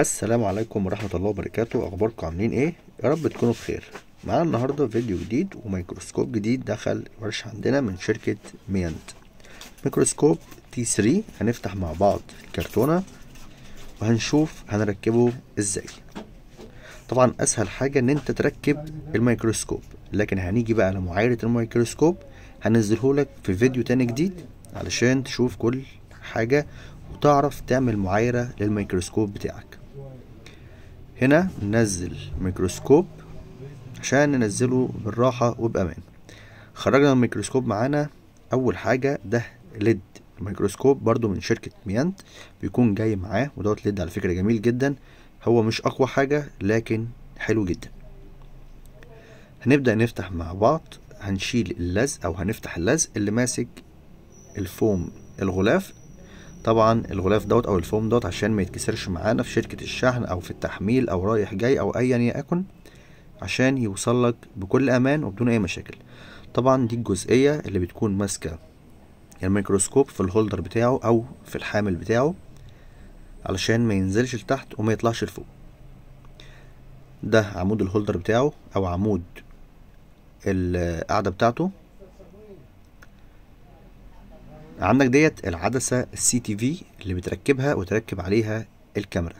السلام عليكم ورحمة الله وبركاته. اخباركم عاملين ايه؟ يا رب تكونوا بخير. معانا النهاردة فيديو جديد وميكروسكوب جديد دخل ورش عندنا من شركة ميانت. ميكروسكوب T3. هنفتح مع بعض الكرتونة وهنشوف هنركبه ازاي. طبعا اسهل حاجة ان انت تركب الميكروسكوب، لكن هنيجي بقى لمعايرة الميكروسكوب هنزلهولك في فيديو تاني جديد علشان تشوف كل حاجة وتعرف تعمل معايرة للميكروسكوب بتاعك. هنا ننزل ميكروسكوب عشان ننزله بالراحة وبأمان. خرجنا الميكروسكوب معانا. أول حاجة ده ليد الميكروسكوب برضو من شركة ميانت، بيكون جاي معاه ودوت ليد على فكرة جميل جدا. هو مش أقوى حاجة لكن حلو جدا. هنبدأ نفتح مع بعض. هنشيل اللزق أو هنفتح اللزق اللي ماسك الفوم الغلاف. طبعا الغلاف دوت او الفوم دوت عشان ما يتكسرش معانا في شركة الشحن او في التحميل او رايح جاي او ايا يكن، عشان يوصل لك بكل امان وبدون اي مشاكل. طبعا دي الجزئية اللي بتكون ماسكة الميكروسكوب في الهولدر بتاعه او في الحامل بتاعه علشان ما ينزلش لتحت وما يطلعش لفوق. ده عمود الهولدر بتاعه او عمود القاعدة بتاعته. عندك ديت العدسة CTV اللي بتركبها وتركب عليها الكاميرا.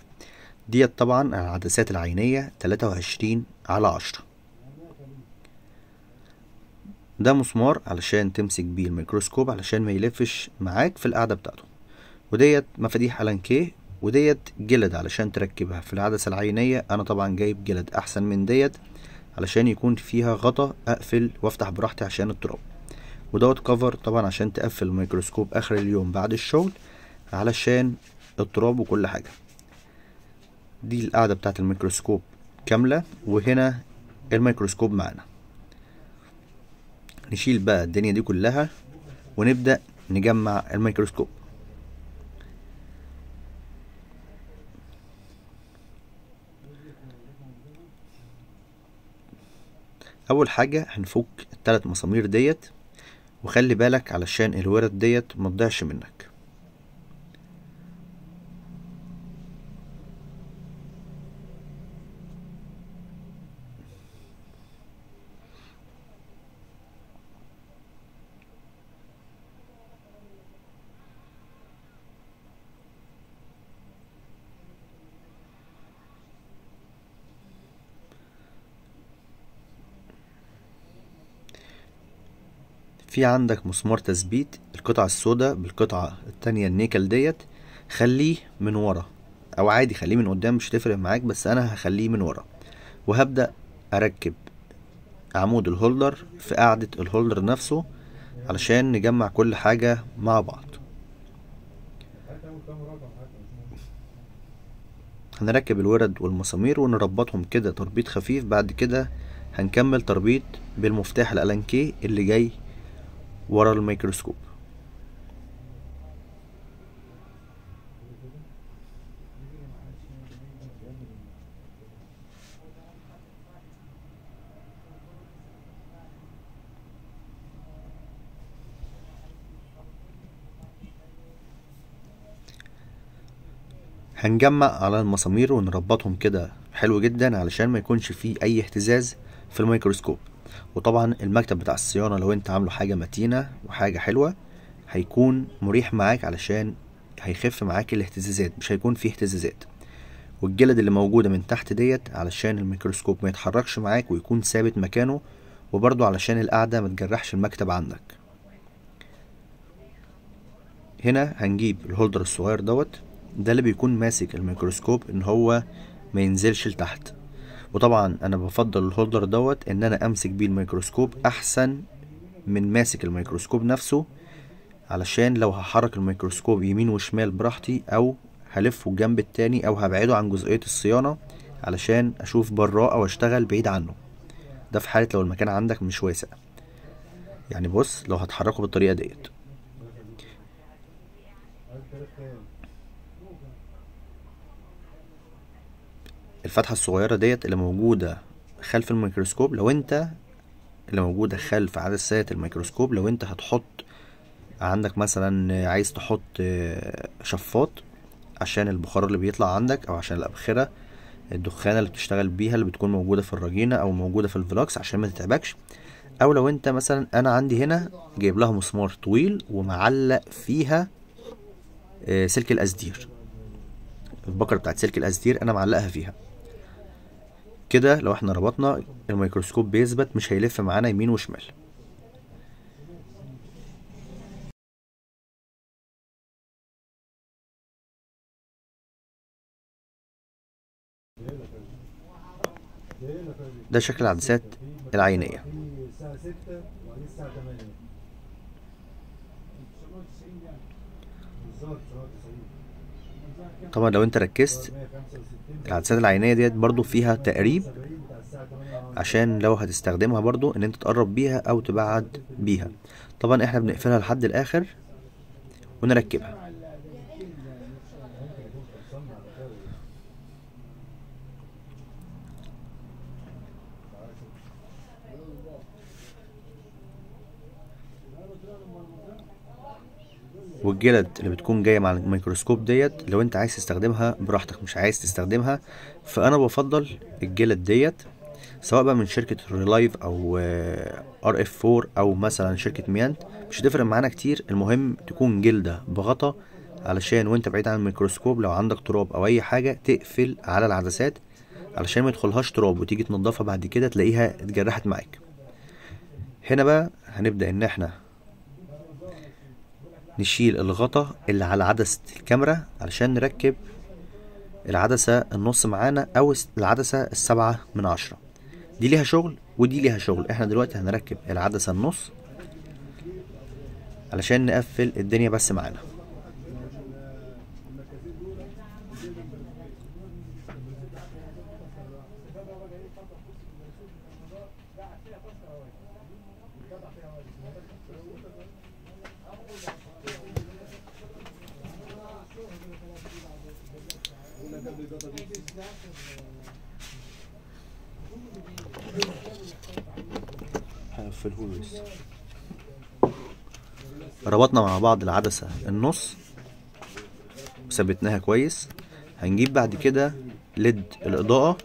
ديت طبعا العدسات العينية 23/10. ده مسمار علشان تمسك بيه الميكروسكوب علشان ما يلفش معاك في القاعدة بتاعته. وديت مفاتيح ألان كي. وديت جلد علشان تركبها في العدسة العينية. أنا طبعا جايب جلد أحسن من ديت علشان يكون فيها غطا أقفل وافتح براحتي عشان التراب. ودوت كفر طبعا عشان تقفل الميكروسكوب آخر اليوم بعد الشغل علشان التراب وكل حاجة. دي القاعدة بتاعت الميكروسكوب كاملة، وهنا الميكروسكوب معانا. نشيل بقى الدنيا دي كلها ونبدأ نجمع الميكروسكوب. أول حاجة هنفك الثلاث مسامير ديت، وخلي بالك علشان الورد ديت متضيعش منك. في عندك مسمار تثبيت القطعة السوداء بالقطعة التانية النيكل ديت، خليه من ورا او عادي خليه من قدام مش تفرق معاك، بس انا هخليه من ورا. وهبدأ اركب عمود الهولدر في قاعدة الهولدر نفسه علشان نجمع كل حاجة مع بعض. هنركب الورد والمسامير ونربطهم كده تربيط خفيف. بعد كده هنكمل تربيط بالمفتاح الألان كي اللي جاي ورا الميكروسكوب. هنجمع على المسامير ونربطهم كده حلو جدا علشان ما يكونش فيه اي اهتزاز في الميكروسكوب. وطبعا المكتب بتاع الصيانة لو انت عامله حاجة متينة وحاجة حلوة هيكون مريح معاك علشان هيخف معاك الاهتزازات، مش هيكون فيه اهتزازات. والجلد اللي موجودة من تحت ديت علشان الميكروسكوب ما يتحركش معاك ويكون ثابت مكانه، وبرضو علشان القاعدة ما تجرحش المكتب عندك. هنا هنجيب الهولدر الصغير دوت، ده اللي بيكون ماسك الميكروسكوب ان هو ما ينزلش لتحت. وطبعا انا بفضل الهولدر دوت ان انا امسك بيه الميكروسكوب احسن من ماسك الميكروسكوب نفسه، علشان لو هحرك الميكروسكوب يمين وشمال براحتي او هلفه الجنب التاني او هبعده عن جزئية الصيانة علشان اشوف براه او اشتغل بعيد عنه. ده في حالة لو المكان عندك مش واسع. يعني بص لو هتحركه بالطريقة ديت. الفتحة الصغيرة ديت اللي موجودة خلف الميكروسكوب، لو انت اللي موجودة خلف عدسات الميكروسكوب، لو انت هتحط عندك مثلا عايز تحط شفاط عشان البخار اللي بيطلع عندك او عشان الابخرة الدخانة اللي بتشتغل بيها اللي بتكون موجودة في الراجينة او موجودة في الفلوكس عشان ما تتعبكش. او لو انت مثلا، انا عندي هنا جايب لها مسمار طويل ومعلق فيها سلك القصدير، البكرة بتاعت سلك القصدير انا معلقها فيها كده. لو احنا ربطنا الميكروسكوب بيثبت، مش هيلف معانا يمين وشمال. ده شكل العدسات العينية. طبعا لو انت ركزت العدسات العينية ديت برضو فيها تقريب، عشان لو هتستخدمها برضو ان انت تقرب بيها او تبعد بيها. طبعا احنا بنقفلها لحد الاخر ونركبها. والجلد اللي بتكون جايه مع الميكروسكوب ديت لو انت عايز تستخدمها براحتك، مش عايز تستخدمها فانا بفضل الجلد ديت، سواء بقى من شركة ريلايف او RF4 او مثلا شركة ميانت، مش هتفرق معانا كتير. المهم تكون جلدة بغطا، علشان وانت بعيد عن الميكروسكوب لو عندك تراب او اي حاجة تقفل على العدسات، علشان ما يدخلهاش تراب وتيجي تنضفها بعد كده تلاقيها اتجرحت معاك. هنا بقى هنبدأ ان احنا نشيل الغطا اللي على عدسة الكاميرا علشان نركب العدسة النص معانا او العدسة ال7/10. دي ليها شغل ودي ليها شغل. احنا دلوقتي هنركب العدسة النص علشان نقفل الدنيا بس معانا. هقفله لسه. ربطنا مع بعض العدسة النص وثبتناها كويس. هنجيب بعد كده ليد الإضاءة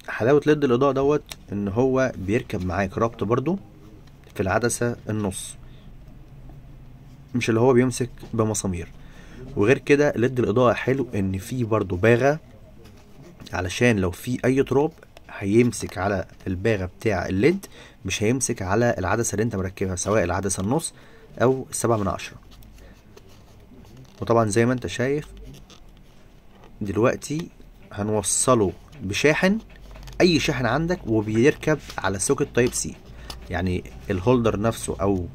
حلاوة ليد الإضاءة دوت ان هو بيركب معاك ربط برضو في العدسة النص، مش اللي هو بيمسك بمسامير. وغير كده ليد الإضاءة حلو ان فيه برضو باغة، علشان لو في اي تراب هيمسك على الباغة بتاع الليد، مش هيمسك على العدسة اللي انت مركبها، سواء العدسة النص او ال7/10. وطبعا زي ما انت شايف دلوقتي هنوصله بشاحن، اي شاحن عندك، وبيركب على سوكت تايب سي. يعني الهولدر نفسه او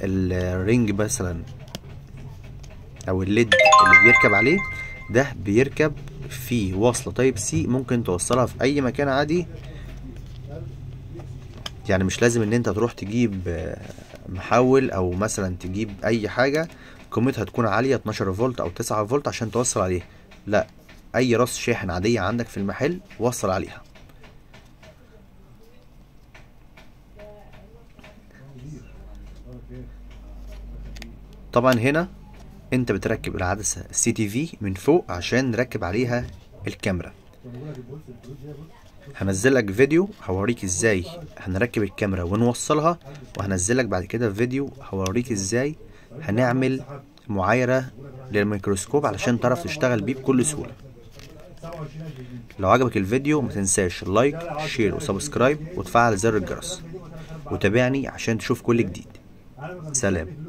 الرينج مثلا او الليد اللي بيركب عليه ده بيركب فيه وصلة تايب سي، ممكن توصلها في اي مكان عادي. يعني مش لازم ان انت تروح تجيب محول او مثلا تجيب اي حاجة قيمتها تكون عالية 12 فولت او 9 فولت عشان توصل عليه. لا، اي راس شاحن عادية عندك في المحل وصل عليها. طبعا هنا انت بتركب العدسة CTV من فوق عشان نركب عليها الكاميرا. هنزلك فيديو هوريك ازاي هنركب الكاميرا ونوصلها، وهنزلك بعد كده فيديو هوريك ازاي هنعمل معايرة للميكروسكوب علشان تعرف تشتغل بيه بكل سهولة. لو عجبك الفيديو متنساش لايك شير وسبسكرايب وتفعل زر الجرس، وتابعني عشان تشوف كل جديد. سلام.